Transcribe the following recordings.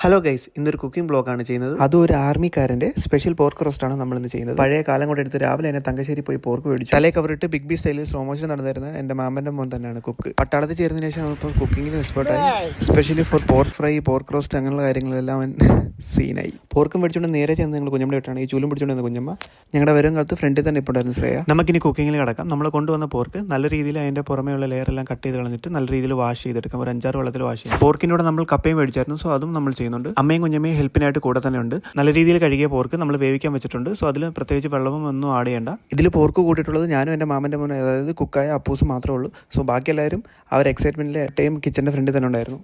Hello guys, ഇന്നൊരു cooking ബ്ലോഗാണ് ചെയ്യുന്നത്. അതും ഒരു ആർമിക്കാരൻ്റെ സ്പെഷ്യൽ പോർക്ക് റോസ്റ്റാണ് നമ്മളിന്ന് ചെയ്യുന്നത്. പഴയ കാലം കൊണ്ട് എടുത്ത് രാവിലെ തന്നെ തങ്കശ്ശേരി പോയി പോർക്ക് മേടിച്ചു തലേ കവറിട്ട് ബിഗ് ബി സ്റ്റൈലിൽ സ്ലോ മോഷൻ നടന്നിരുന്ന എൻ്റെ മാമൻ്റെ മോൻ തന്നെയാണ് കുക്ക്. പട്ടാളത്തിൽ ചേർന്നതിന് ശേഷം ഇപ്പോൾ കുക്കിങ്ങിൽ എക്സ്പേർട്ടായി. Specially for pork fry, pork roast അങ്ങനെയുള്ള കാര്യങ്ങളെല്ലാം അവൻ സീനായി. പോർക്കും പിടിച്ചുകൊണ്ട് നേരെ ചെന്ന് ഞങ്ങൾ കുഞ്ഞമ്മ വിട്ടാണ് ഈ ചൂലും പിടിച്ചുകൊണ്ട് കുഞ്ഞമ്മ. ഞങ്ങളുടെ വരും കാലത്ത് ഫ്രണ്ടിൽ തന്നെ ഇപ്പോൾ ഉണ്ടായിരുന്നു ശ്രേയ. നമുക്കിനി കുക്കിങ്ങിൽ കിടക്കാം. നമ്മൾ കൊണ്ടുവന്ന പോർക്ക് നല്ല രീതിയിൽ അതിൻ്റെ പുറമെയുള്ള ലെയർ എല്ലാം കട്ട് ചെയ്ത് കളഞ്ഞിട്ട് നല്ല രീതിയിൽ വാഷ് ചെയ്തെടുക്കാം. ഒരു 5-6 വെള്ളത്തിൽ വാഷ് ചെയ്യും. പോർക്കിനോട് നമ്മൾ കപ്പയും മേടിച്ചായിരുന്നു, സോ അതും നമ്മൾ ചെയ്യുന്നുണ്ട്. അമ്മയും കുഞ്ഞമ്മയും ഹെൽപ്പിനായിട്ട് കൂടെ തന്നെ ഉണ്ട്. നല്ല രീതിയിൽ കഴുകിയ പോർക്ക് നമ്മൾ വേവിക്കാൻ വെച്ചിട്ടുണ്ട്. സോ അതിൽ പ്രത്യേകിച്ച് വെള്ളവും ഒന്നും ആഡ് ചെയ്യേണ്ട. ഇതിൽ പോർക്ക് കൂട്ടിയിട്ടുള്ളത് ഞാനും എൻ്റെ മാമൻ്റെ മോനും, അതായത് കുക്കായ അപ്പൂസ് മാത്രമേ ഉള്ളൂ. സോ ബാക്കി എല്ലാവരും ആ ഒരു എക്സൈറ്റ്മെൻറ്റിൽ ടൈം കിച്ചൻ്റെ ഫ്രണ്ടിൽ തന്നെ ഉണ്ടായിരുന്നു.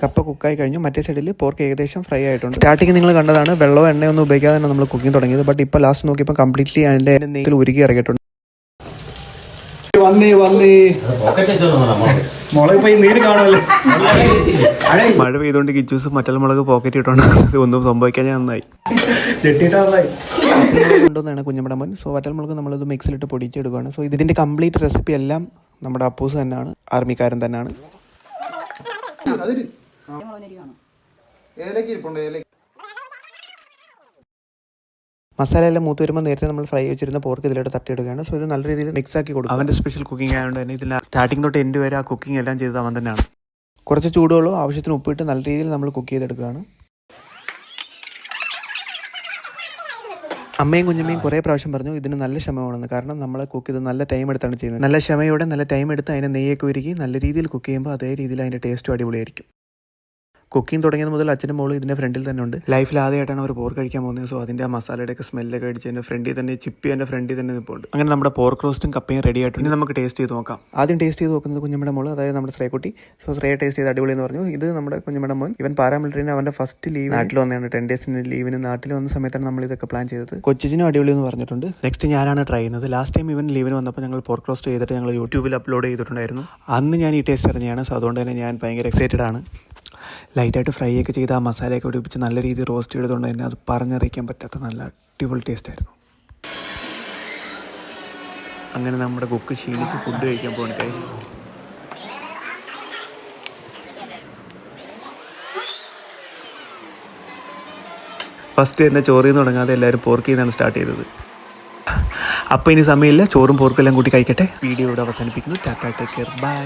കപ്പ കുക്കായി കഴിഞ്ഞു. മറ്റേ സൈഡിൽ പോർക്ക് ഏകദേശം ഫ്രൈ ആയിട്ടുണ്ട്. സ്റ്റാർട്ടിങ് നിങ്ങൾ കണ്ടതാണ് വെള്ളമോ എണ്ണയൊന്നും ഉപയോഗിക്കാതെ തന്നെ നമ്മൾ കുക്കിംഗ് തുടങ്ങിയത്. ബട്ട് ഇപ്പോൾ ലാസ്റ്റ് നോക്കിയപ്പോൾ കംപ്ലീറ്റ്ലി അതിൻ്റെ നെയ്യിൽ ഉരുകി ഇറങ്ങിയിട്ടുണ്ട്. മഴ പെയ്തുകൊണ്ട് കിച്ചൂസ് മറ്റൽ മുളക് പോക്കറ്റ് ഇട്ടോണ്ട് ഒന്നും സംഭവിക്കാൻ ഞാൻ നന്നായി കൊണ്ടുവന്നാണ് കുഞ്ഞമ്മയുടെ മോൻ. സോ വറ്റൽ മുളക് നമ്മളിത് മിക്സിലിട്ട് പൊടിച്ചെടുക്കുകയാണ്. സോ ഇതിൻ്റെ കംപ്ലീറ്റ് റെസിപ്പി എല്ലാം നമ്മുടെ അപ്പൂസ് തന്നെയാണ്, ആർമിക്കാരൻ തന്നെയാണ്. മസാലയെല്ലാം മൂത്ത് വരുമ്പോൾ നേരത്തെ നമ്മൾ ഫ്രൈ വെച്ചിരുന്ന പോർക്ക് ഇതിലോട്ട് തട്ടിയിടുകയാണ്. സോ ഇത് നല്ല രീതിയിൽ മിക്സ് ആക്കി കൊടുക്കും. അവൻ്റെ സ്പെഷ്യൽ കുക്കിംഗ് ആയതുകൊണ്ട് തന്നെ ഇതിൽ സ്റ്റാർട്ടിംഗ് തൊട്ട് എൻഡ് വരെ ആ കുക്കിംഗ് എല്ലാം ചെയ്തത് അവൻ തന്നെയാണ്. കുറച്ച് ചൂടുവെള്ളവും ആവശ്യത്തിന് ഉപ്പിട്ട് നല്ല രീതിയിൽ നമ്മൾ കുക്ക് ചെയ്തെടുക്കുകയാണ്. അമ്മയും കുഞ്ഞമ്മയും കുറേ പ്രാവശ്യം പറഞ്ഞു ഇതിന് നല്ല ക്ഷമമാണെന്ന്. കാരണം നമ്മൾ കുക്ക് ചെയ്ത് നല്ല ടൈം എടുത്താണ് ചെയ്യുന്നത്. നല്ല ക്ഷമയോടെ നല്ല ടൈം എടുത്ത് അതിനെ നെയ്യൊക്കെ ഒരുക്കി നല്ല രീതിയിൽ കുക്ക് ചെയ്യുമ്പോൾ അതേ രീതിയിൽ അതിൻ്റെ ടേസ്റ്റും അടിപൊളിയായിരിക്കും. കുക്കിംഗ് തുടങ്ങിയത് മുതൽ അച്ഛനും മോളും ഇതിൻ്റെ ഫ്രണ്ടിൽ തന്നെ ഉണ്ട്. ലൈഫിൽ ആദ്യമായിട്ടാണ് അവർ പോർക്ക് കഴിക്കാൻ പോകുന്നത്. സോ അതിൻ്റെ ആ മസാലയുടെയൊക്കെ സ്മെല്ലൊക്കെ അടിച്ച് എൻ്റെ ഫ്രണ്ടിൽ തന്നെ ചിപ്പി എൻ്റെ ഫ്രണ്ടിൽ തന്നെ നിൽപ്പുണ്ട്. അങ്ങനെ നമ്മുടെ പോർക്ക് റോസ്റ്റും കപ്പയും റെഡി ആയിട്ടുണ്ട്. ഇനി നമുക്ക് ടേസ്റ്റ് ചെയ്ത് നോക്കാം. ആദ്യം ടേസ്റ്റ് ചെയ്ത് നോക്കുന്നത് കുഞ്ഞമ്മയുടെ മോള്, അതായത് നമ്മുടെ ശ്രേയക്കുട്ടി. സോ ശ്രേയ ടേസ്റ്റ് ചെയ്ത് അടിപൊളി എന്ന് പറഞ്ഞു. ഇത് നമ്മുടെ കുഞ്ഞമ്മയുടെ മോൻ. ഇവൻ പാരാമിലിറ്ററിന് അവൻ്റെ ഫസ്റ്റ് ലീവ് നാട്ടിൽ വന്നതാണ്. 10 ഡേയ്സിന് ലീവിന് നാട്ടിൽ വന്ന സമയത്താണ് നമ്മൾ ഇതൊക്കെ പ്ലാൻ ചെയ്തത്. കൊച്ചിനും അടിപൊളി എന്ന് പറഞ്ഞിട്ടുണ്ട്. നെക്സ്റ്റ് ഞാനാണ് ട്രൈ ചെയ്യുന്നത്. ലാസ്റ്റ് ടൈം ഇവൻ ലീവിന് വന്നപ്പോൾ ഞങ്ങൾ പോർക്ക് റോസ്റ്റ് ചെയ്തിട്ട് ഞങ്ങൾ യൂട്യൂബിൽ അപ്ലോഡ് ചെയ്തിട്ടുണ്ടായിരുന്നു. അന്ന് ഞാൻ ഈ ടേസ്റ്റ് അറിഞ്ഞാണ്. സോ അതുകൊണ്ട് തന്നെ ഞാൻ ഭയങ്കര എക്സൈറ്റഡ് ആണ്. ലൈറ്റായിട്ട് ഫ്രൈ ഒക്കെ ചെയ്ത് ആ മസാലയൊക്കെ ഒടിപ്പിച്ച് നല്ല രീതിയിൽ റോസ്റ്റ് ചെയ്തതുകൊണ്ട് തന്നെ അത് പറഞ്ഞറിയിക്കാൻ പറ്റാത്ത നല്ല അടിപൊളി ടേസ്റ്റായിരുന്നു. അങ്ങനെ നമ്മുടെ കുക്ക് ക്ഷീണിച്ച് ഫുഡ് കഴിക്കാൻ പോകണം. ഗൈസ്, ഫസ്റ്റ് തന്നെ ചോറിൽ നിന്ന് തുടങ്ങാതെ എല്ലാവരും പോർക്കിൽ നിന്നാണ് സ്റ്റാർട്ട് ചെയ്തത്. അപ്പോൾ ഇനി സമയമില്ല, ചോറും പോർക്കെല്ലാം കൂട്ടി കഴിക്കട്ടെ. വീഡിയോ ഇവിടെ അവസാനിപ്പിക്കുന്നു. Tata, take care, by.